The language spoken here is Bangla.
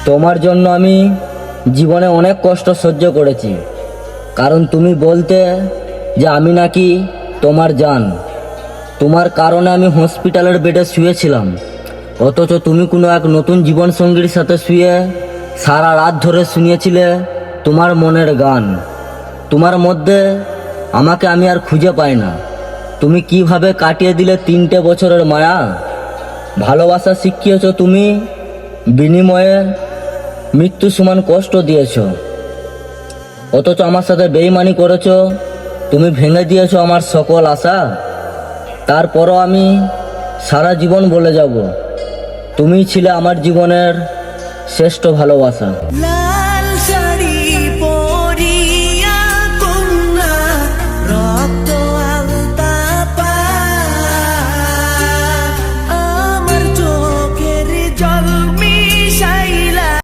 তোমার জন্য আমি জীবনে অনেক কষ্ট সহ্য করেছি, কারণ তুমি বলতে যে আমি নাকি তোমার জান। তোমার কারণে আমি হসপিটালের বেডে শুয়েছিলাম, অথচ তুমি কোনো এক নতুন জীবনসঙ্গীর সাথে শুয়ে সারা রাত ধরে শুনিয়েছিলে তোমার মনের গান। তোমার মধ্যে আমাকে আমি আর খুঁজে পাই না। তুমি কিভাবে কাটিয়ে দিলে 3টে বছরের মায়া। ভালোবাসা শিখিয়েছ তুমি, বিনিময়ে মৃত্যু সমান কষ্ট দিয়েছ, অথচ আমার সাথে বেইমানি করেছ। তুমি ভেঙে দিয়েছ আমার সকল আশা। তারপরও আমি সারা জীবন বলে যাব, তুমিই ছিলে আমার জীবনের শ্রেষ্ঠ ভালোবাসা।